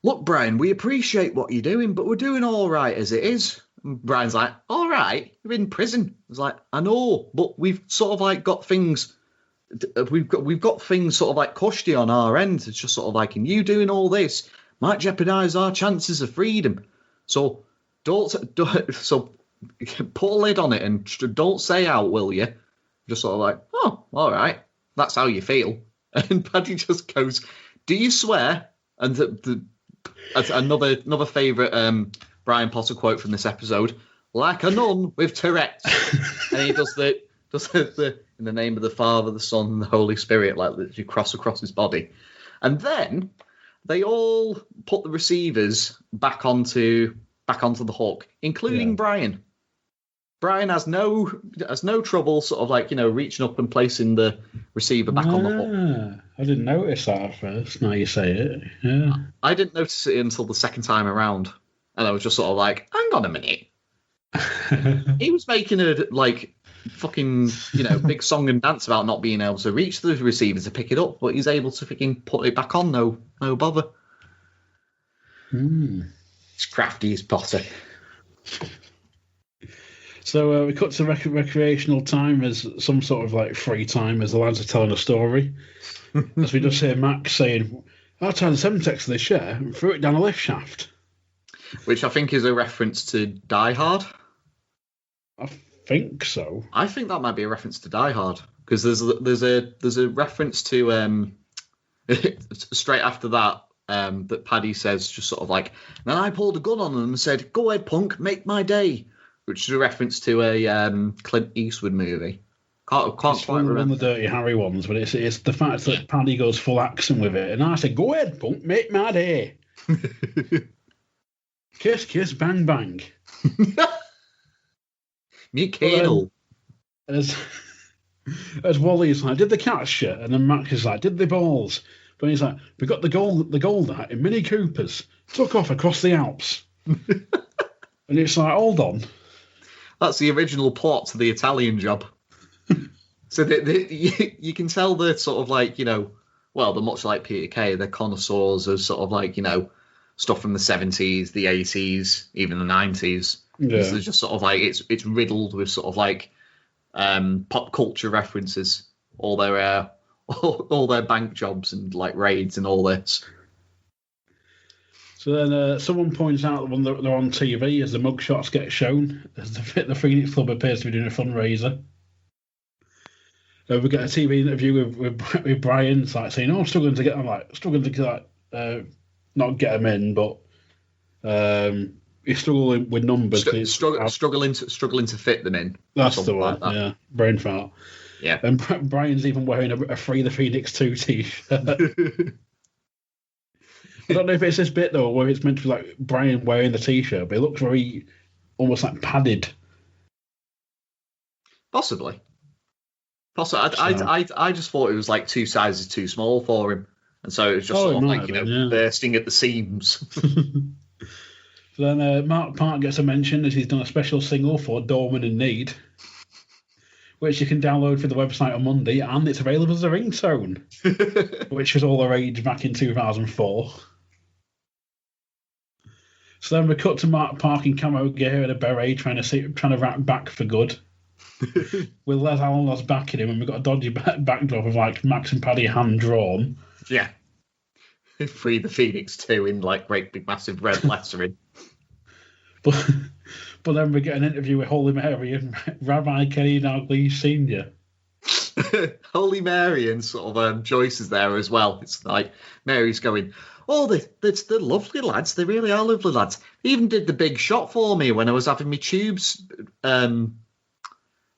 look, Brian, we appreciate what you're doing, but we're doing all right as it is. And Brian's like, all right, you're in prison. It's like, I know, but we've sort of like got things. We've got things sort of like cushy on our end. It's just sort of like, and you doing all this might jeopardise our chances of freedom. So don't so put a lid on it and don't say out, will you? Just sort of like, oh, all right, that's how you feel. And Paddy just goes, do you swear? And another favourite Brian Potter quote from this episode, like a nun with Tourette's. And he does the in the name of the Father, the Son, and the Holy Spirit, like literally cross across his body. And then they all put the receivers back onto the hook, including Brian. Brian has no trouble sort of like, reaching up and placing the receiver back on the hook. I didn't notice that at first. Now you say it. Yeah. I didn't notice it until the second time around. And I was just sort of like, hang on a minute. He was making a like fucking, big song and dance about not being able to reach the receiver to pick it up, but he's able to fucking put it back on, no bother. It's crafty as Potter. So we cut to recreational time as some sort of like free time as the lads are telling a story. As we just hear Max saying, I turned the Semtex of this share and threw it down a lift shaft. Which I think is a reference to Die Hard. I think so. I think that might be a reference to Die Hard because there's a reference to straight after that that Paddy says just sort of like, then I pulled a gun on them and said, "Go ahead, punk, make my day," which is a reference to a Clint Eastwood movie. Can't quite remember. One of the Dirty Harry ones, but it's the fact that Paddy goes full accent with it, and I said, "Go ahead, punk, make my day." Kiss, kiss, bang, bang. Me Candle. As Wally's like, did they catch you? And then Max is like, did they balls? But he's like, we got the gold out in Mini Coopers. Took off across the Alps. And it's like, hold on. That's the original plot to the Italian Job. So you can tell they're sort of like, well, they're much like Peter Kay. They're connoisseurs of sort of like, stuff from the 70s, the 80s, even the 90s. Yeah. So it's just sort of like it's riddled with sort of like pop culture references, all their bank jobs and like raids and all this. So then someone points out that when they're on TV, as the mugshots get shown, as the Phoenix Club appears to be doing a fundraiser. We get a TV interview with Brian, it's like saying, "Oh, I'm struggling to not get him in, but he's struggling with numbers. Struggling to fit them in. That's the one. Like yeah, brain fart. Yeah, and Brian's even wearing a Free the Phoenix 2 t-shirt. I don't know if it's this bit though, or whether it's meant to be like Brian wearing the t-shirt, but it looks very almost like padded. Possibly. I just thought it was like 2 sizes too small for him. And so it was just sort of like, bursting at the seams. So then Mark Park gets a mention as he's done a special single for Dorman in Need, which you can download for the website on Monday, and it's available as a ringtone, which was all the rage back in 2004. So then we cut to Mark Park in camo gear and a beret trying to rap back for good. With Les Allen's backing him, and we've got a dodgy backdrop of like Max and Paddy hand drawn. Yeah. Free the Phoenix 2 in like great big massive red lettering. But then we get an interview with Holy Mary and Rabbi Kenny Dalglish Sr. Holy Mary and sort of Joyce is there as well. It's like Mary's going, "Oh, they're lovely lads. They really are lovely lads. They even did the big shot for me when I was having my tubes. What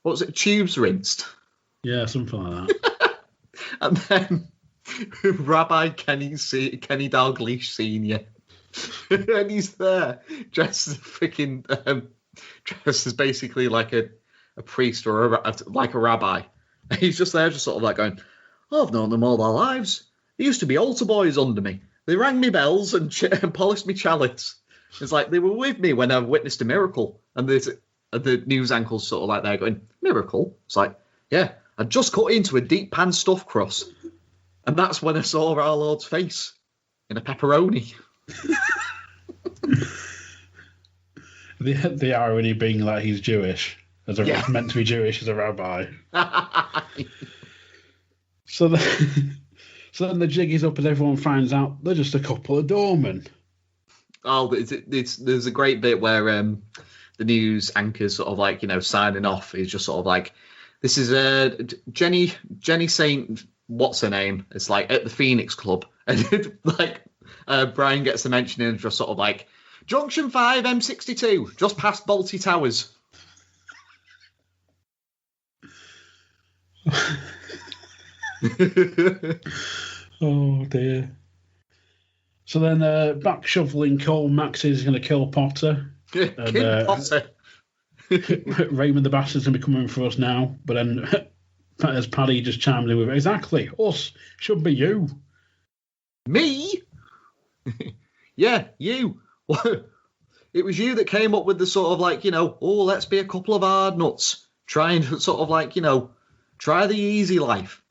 was it? Tubes rinsed." Yeah, something like that. And then Rabbi Kenny Dalglish Sr. And he's there dressed as a freaking dressed as basically like a priest or like a rabbi. And he's just there, just sort of like going, I've known them all their lives. There used to be altar boys under me. They rang me bells and polished me chalice. It's like they were with me when I witnessed a miracle. And the news anchor's sort of like there going, miracle? It's like, yeah, I just cut into a deep pan stuffed crust. And that's when I saw our Lord's face in a pepperoni. The irony being that he's Jewish, meant to be Jewish as a rabbi. So then the jig is up as everyone finds out they're just a couple of doormen. Oh, there's a great bit where the news anchor's sort of like, signing off. He's just sort of like, this is Jenny Saint, what's her name? It's like at the Phoenix Club. And like Brian gets the mention and just sort of like, Junction 5, M62, just past Balti Towers. Oh dear. So then back shoveling coal, Max is going to kill Potter. Potter. Raymond the Bastard's going to be coming for us now. But then as Paddy just chimed in with, exactly, us, should be you. Me? Yeah, you. It was you that came up with the sort of like, let's be a couple of hard nuts. Try and sort of like, try the easy life.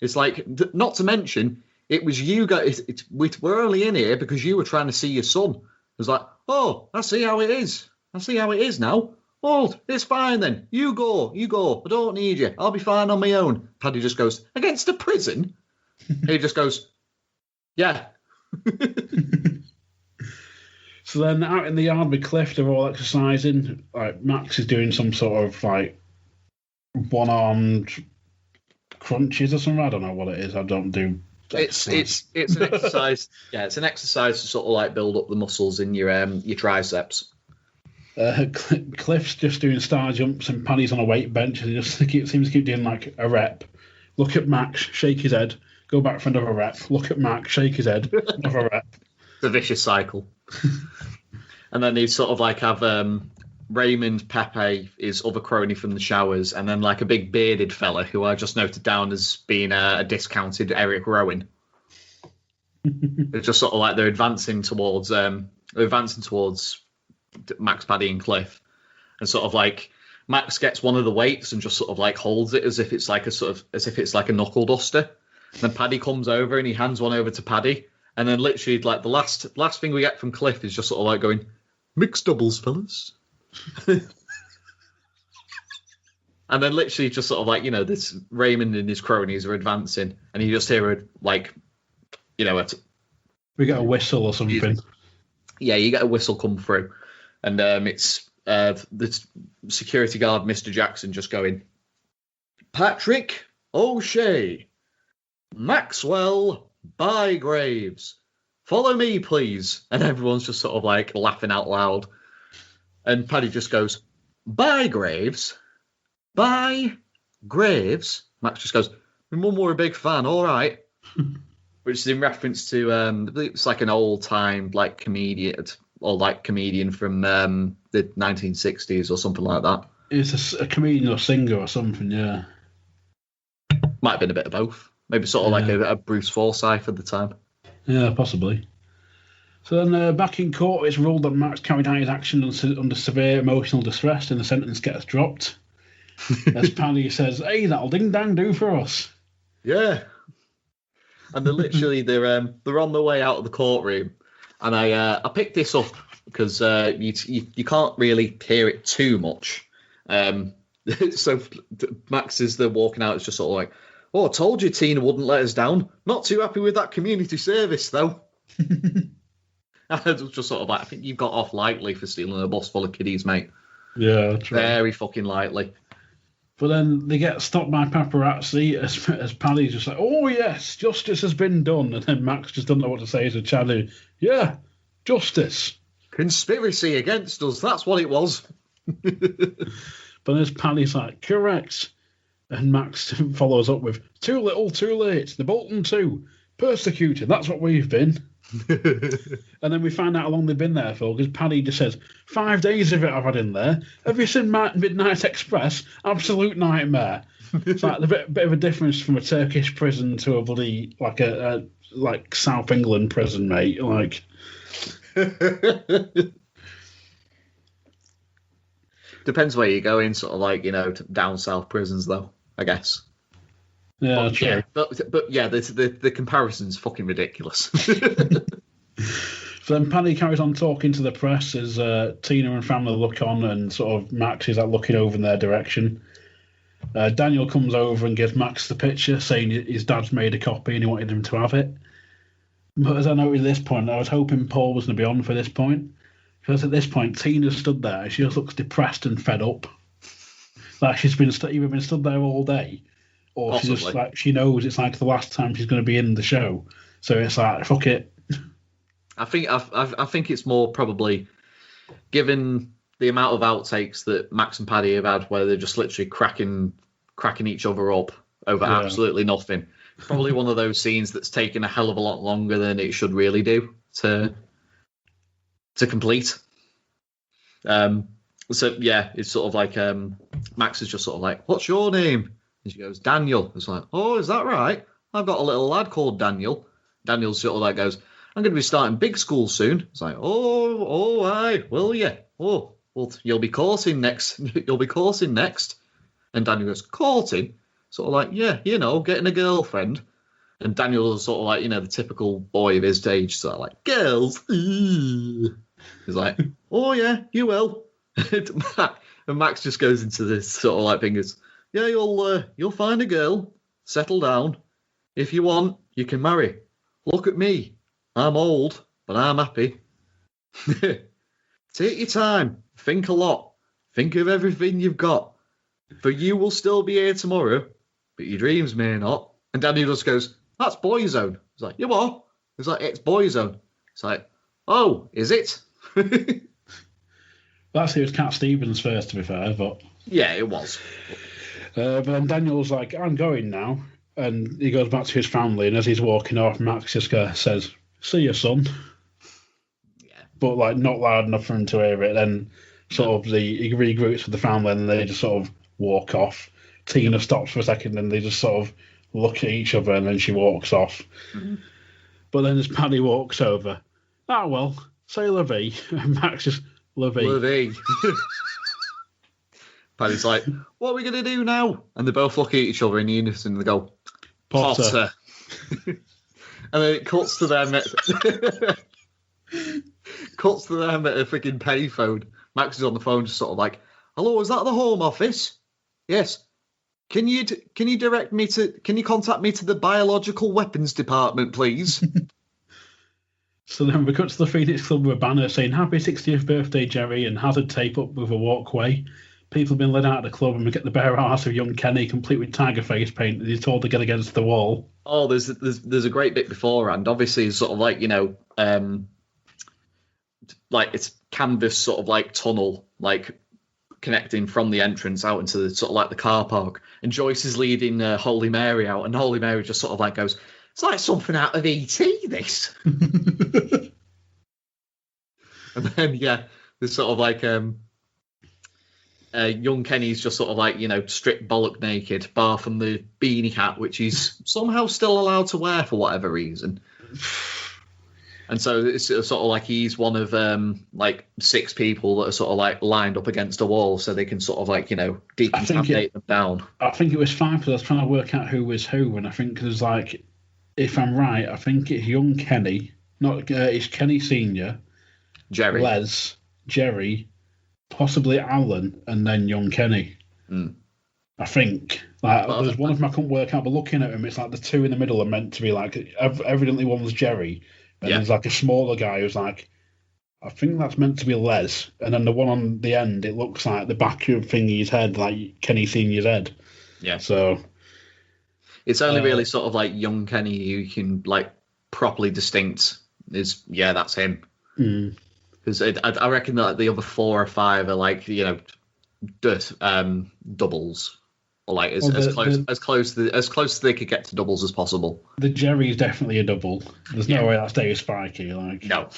It's like, not to mention, it was you guys. We're only in here because you were trying to see your son. It was like, oh, I see how it is. I see how it is now. Oh, it's fine then. You go. I don't need you. I'll be fine on my own. Paddy just goes, against a prison? He just goes, yeah. So then out in the yard with Cliff, they're all exercising. Like Max is doing some sort of like one-armed crunches or something. I don't know what it is. I don't do exercise. It's an exercise. Yeah, it's an exercise to sort of like build up the muscles in your triceps. Cliff's just doing star jumps and Paddy's on a weight bench and he just seems to keep doing like a rep. Look at Max, shake his head, go back for another rep. Look at Max, shake his head, another rep. It's a vicious cycle. And then he'd sort of like have Raymond Pepe, his other crony from the showers, and then like a big bearded fella who I just noted down as being a discounted Eric Rowan. It's just sort of like they're advancing towards Max, Paddy, and Cliff, and sort of like Max gets one of the weights and just sort of like holds it as if it's like a knuckle duster. And then Paddy comes over and he hands one over to Paddy. And then literally, like, the last thing we get from Cliff is just sort of like going, mixed doubles, fellas. And then literally just sort of like, this Raymond and his cronies are advancing. And you just hear, like, we get a whistle or something. Yeah, you get a whistle come through. And it's the security guard, Mr. Jackson, just going, Patrick O'Shea, Maxwell Bygraves, follow me, please. And everyone's just sort of like laughing out loud. And Paddy just goes, Bygraves? Bygraves? Max just goes, my mum were a big fan, all right. Which is in reference to, it's like an old-time like comedian from the 1960s or something like that. It's a comedian or singer or something, yeah. Might have been a bit of both. Maybe sort of like a Bruce Forsyth at the time. Yeah, possibly. So then back in court, it's ruled that Max carried out his action under severe emotional distress and the sentence gets dropped. As Paddy says, hey, that'll ding-dang do for us. Yeah. And they're literally, they're on their way out of the courtroom. And I picked this up because you can't really hear it too much. So Max, as they're walking out, it's just sort of like, oh, I told you Tina wouldn't let us down. Not too happy with that community service, though. I was just sort of like, I think you've got off lightly for stealing a bus full of kiddies, mate. Yeah, that's right. Very fucking lightly. But then they get stopped by paparazzi as Paddy's just like, oh, yes, justice has been done. And then Max just doesn't know what to say to Chadley. Yeah, justice. Conspiracy against us, that's what it was. But as Paddy's like, correct. And Max follows up with, too little, too late. The Bolton 2. Persecuted, that's what we've been. And then we find out how long they've been there for, because Paddy just says, 5 days of it I've had in there. Have you seen Midnight Express? Absolute nightmare. It's like a bit of a difference from a Turkish prison to a bloody, like a South England prison, mate. Like... Depends where you go in, sort of like, down south prisons, though, I guess. Yeah, true. Yeah, but yeah, the comparison's fucking ridiculous. So then Paddy carries on talking to the press as Tina and family look on, and sort of Max is looking over in their direction. Daniel comes over and gives Max the picture, saying his dad's made a copy and he wanted him to have it. But as I noted at this point, I was hoping Paul was going to be on for this point. Because at this point, Tina stood there. She just looks depressed and fed up. Like she's been either been stood there all day, or Possibly. she just like she knows it's like the last time she's going to be in the show. So it's like, fuck it. I think it's more probably, given the amount of outtakes that Max and Paddy have had, where they're just literally cracking each other up over absolutely nothing. Probably one of those scenes that's taken a hell of a lot longer than it should really do to complete. So yeah, it's sort of like Max is just sort of like, "What's your name?" And she goes, "Daniel." It's like, "Oh, is that right? I've got a little lad called Daniel." Daniel sort of like goes, "I'm going to be starting big school soon." It's like, "Oh, aye, will you? Oh, well, you'll be courting next. You'll be courting next." And Daniel goes, "Courting?" Sort of like, "Yeah, getting a girlfriend." And Daniel is sort of like, the typical boy of his age, sort of like, "Girls." He's like, "Oh yeah, you will." And Max just goes into this sort of like fingers. "Yeah, you'll find a girl, settle down. If you want, you can marry. Look at me. I'm old, but I'm happy. Take your time. Think a lot. Think of everything you've got. For you will still be here tomorrow, but your dreams may not." And Daniel just goes, "That's Boyzone." He's like, "You what?" He's like, "It's Boyzone." It's like, "Oh, is it?" It was Cat Stevens first, to be fair, but yeah, it was. But then Daniel's like, "I'm going now," and he goes back to his family. And as he's walking off, Max just says, "See you, son." Yeah, but like not loud enough for him to hear it. Then sort of he regroups with the family, and they just sort of walk off. Tina stops for a second, and they just sort of look at each other, and then she walks off. Mm-hmm. But then as Paddy walks over, "Ah, well, say la vie," and Max just la vie. La vie. Paddy's like, "What are we going to do now?" And they both look at each other in unison and they go, "Potter." And then it cuts to them at a freaking payphone. Max is on the phone, just sort of like, "Hello, is that the Home Office?" "Yes." Can you direct me to? Can you contact me to the Biological Weapons Department, please?" So then we cut to the Phoenix Club with a banner saying "Happy 60th birthday, Jerry," and hazard tape up with a walkway. People have been led out of the club, and we get the bare arse of young Kenny, complete with tiger face paint, that he's told to get against the wall. Oh, there's a great bit beforehand. Obviously, it's sort of like, like it's canvas sort of like tunnel, like connecting from the entrance out into the sort of like the car park. And Joyce is leading Holy Mary out, and Holy Mary just sort of like goes, "It's like something out of E.T., this." And then, yeah, there's sort of like young Kenny's just sort of like, stripped bollock naked, bar from the beanie hat, which he's somehow still allowed to wear for whatever reason. And so it's sort of like he's one of like 6 people that are sort of like lined up against a wall so they can sort of like, decontaminate them down. I think it was 5 because I was trying to work out who was who, and I think there's like, if I'm right, I think it's young Kenny, it's Kenny Senior, Jerry, Les, Jerry, possibly Alan, and then young Kenny. I think. Like, there's one of them I couldn't work out, but looking at him, it's like the 2 in the middle are meant to be like, evidently one's Jerry, and there's like a smaller guy who's like, I think that's meant to be Les, and then the one on the end, it looks like the back of thingy's head, like Kenny Senior's head. Yeah. So it's only really sort of like young Kenny who you can like properly distinct is, that's him. Because I reckon that the other 4 or 5 are like, doubles. or like as close as they could get to doubles as possible. The Jerry is definitely a double. There's no way that's Dave Spiky. Like no.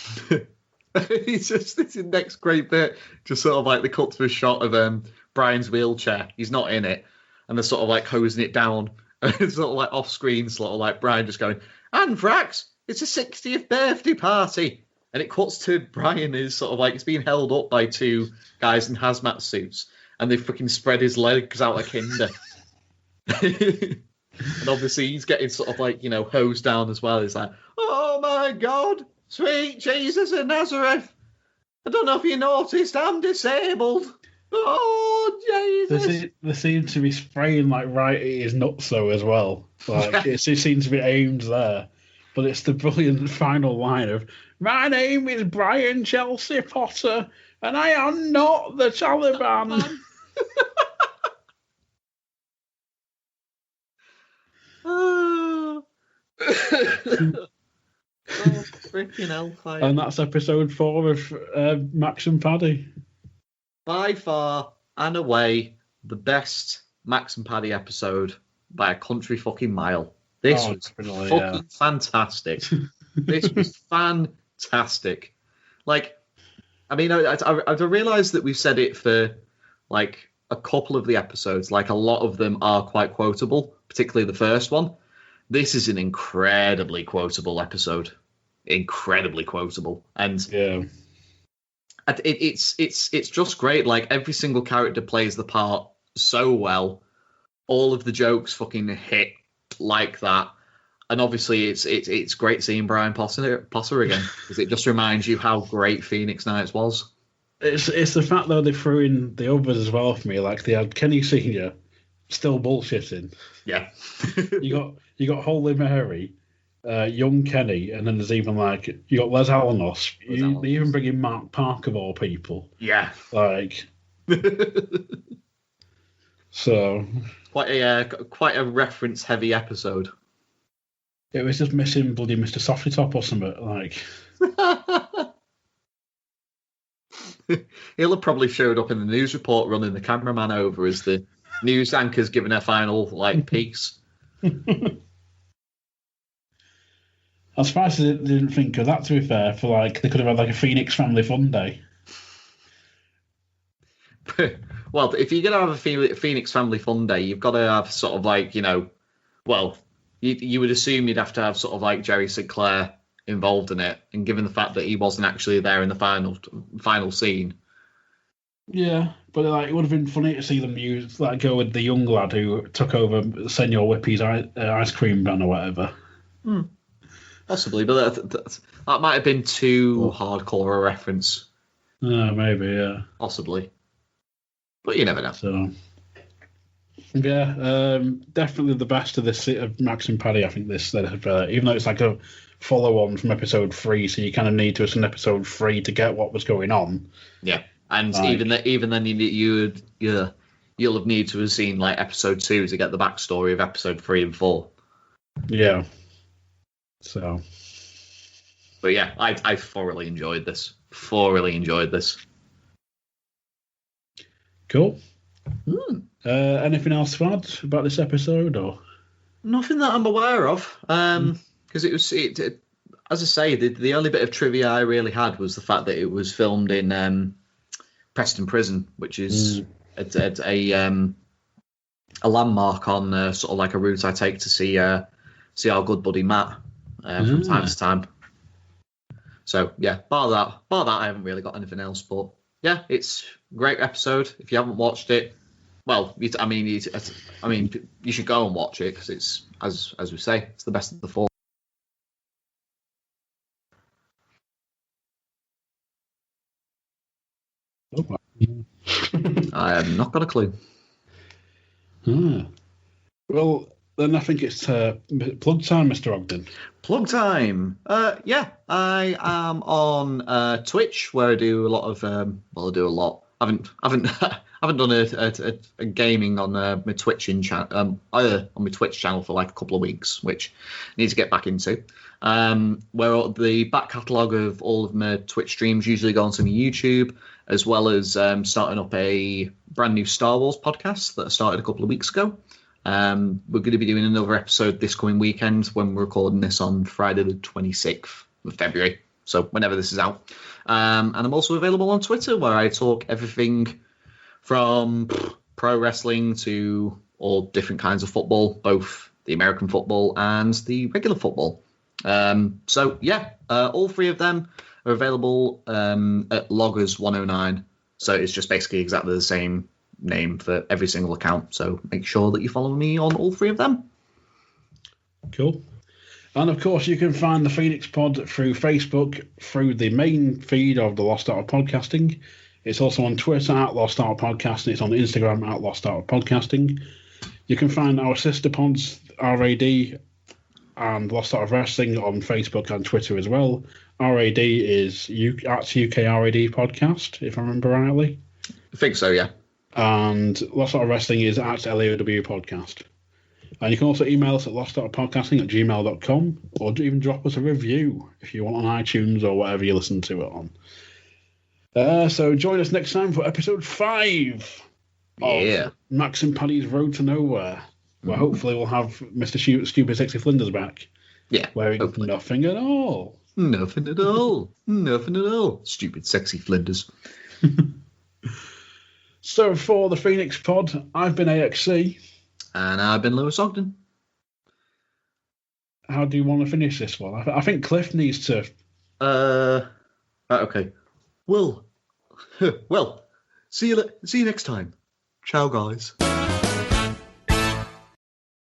It's just this next great bit, just sort of like they cut to a shot of Brian's wheelchair. He's not in it, and they're sort of like hosing it down. And it's sort of like off screen, sort of like Brian just going, "And Frax, it's a 60th birthday party." And it cuts to Brian is sort of like it's being held up by two guys in hazmat suits, and they fucking spread his legs out like hinder. And obviously he's getting sort of like, hosed down as well. He's like, "Oh my God, sweet Jesus of Nazareth. I don't know if you noticed, I'm disabled. Oh, Jesus." They seem to be spraying like right at his nuts though as well. Like it seems to be aimed there. But it's the brilliant final line of, "My name is Brian Chelsea Potter, and I am not the Taliban." Oh, freaking hellfire. And that's episode 4 of Max and Paddy. By far and away the best Max and Paddy episode by a country fucking mile. This was fucking fantastic. This was fantastic. Like, I mean, I realised that we've said it for like a couple of the episodes. Like, a lot of them are quite quotable, particularly the first one. This is an incredibly quotable episode. Incredibly quotable, and it's just great. Like, every single character plays the part so well. All of the jokes fucking hit like that, and obviously it's great seeing Brian Potter again, because it just reminds you how great Phoenix Nights was. It's the fact though they threw in the others as well for me. Like they had Kenny Senior still bullshitting. Yeah. you got Holy Mary, young Kenny, and then there's even like you got Les Alanos. They even bring in Mark Park of all people. Yeah. Like. So. Quite a reference-heavy episode. It was just missing bloody Mr. Softy Top or something, like. He'll have probably showed up in the news report running the cameraman over as the news anchor's giving her final, piece. I'm surprised they didn't think of that, to be fair, for, they could have had, a Phoenix Family Fun Day. Well, if you're going to have a Phoenix Family Fun Day, you've got to have sort of you would assume you'd have to have sort of Jerry Sinclair involved in it, and given the fact that he wasn't actually there in the final scene. Yeah, but it would have been funny to see them go with the young lad who took over Senor Whippy's ice cream van or whatever. Possibly, but that might have been too hardcore a reference. Maybe, yeah. Possibly. But you never know. So, yeah, definitely the best of this of Max and Paddy. I think this, even though it's like a follow-on from episode 3, so you kind of need to listen to episode 3 to get what was going on. Yeah, and even then, you'll have needed to have seen episode 2 to get the backstory of episode 3 and 4. Yeah. So. But yeah, I thoroughly enjoyed this. Cool. Anything else to add about this episode, or nothing that I'm aware of? Because it as I say, the only bit of trivia I really had was the fact that it was filmed in Preston Prison, which is a landmark on sort of a route I take to see our good buddy Matt from time to time. So yeah, bar that I haven't really got anything else. But yeah, it's a great episode. If you haven't watched it, well, you should go and watch it, because it's as we say, it's the best of the 4. I have not got a clue. Well, then I think it's plug time, Mr. Ogden. Plug time. Yeah, I am on Twitch, where I do a lot of haven't done a gaming on my on my Twitch channel for like a couple of weeks, which I need to get back into. Where the back catalogue of all of my Twitch streams usually go onto my YouTube, as well as starting up a brand new Star Wars podcast that I started a couple of weeks ago. We're going to be doing another episode this coming weekend when we're recording this on Friday the 26th of February. So whenever this is out. And I'm also available on Twitter, where I talk everything from pro wrestling to all different kinds of football, both the American football and the regular football. So yeah, all three of them are available at Loggers109. So it's just basically exactly the same name for every single account. So make sure that you follow me on all three of them. Cool. And of course, you can find the Phoenix Pod through Facebook, through the main feed of the Lost Art of Podcasting. It's also on Twitter at Lost Art of Podcasting. It's on Instagram at Lost Art of Podcasting. You can find our sister pods, RAD and Lost Art of Wrestling, on Facebook and Twitter as well. RAD is at UK RAD Podcast, if I remember rightly. I think so, yeah. And Lost Art of Wrestling is at LAOW Podcast. And you can also email us at lostartpodcasting@gmail.com, or even drop us a review if you want on iTunes or whatever you listen to it on. So join us next time for episode 5 of Max and Paddy's Road to Nowhere, where hopefully we'll have Mr. Stupid Sexy Flinders back. Yeah. Wearing nothing at all. Nothing at all. Nothing at all. Stupid Sexy Flinders. So for the Phoenix Pod, I've been AXC. And I've been Lewis Ogden. How do you want to finish this one? I think Cliff needs to... Okay. Well, see you next time. Ciao, guys.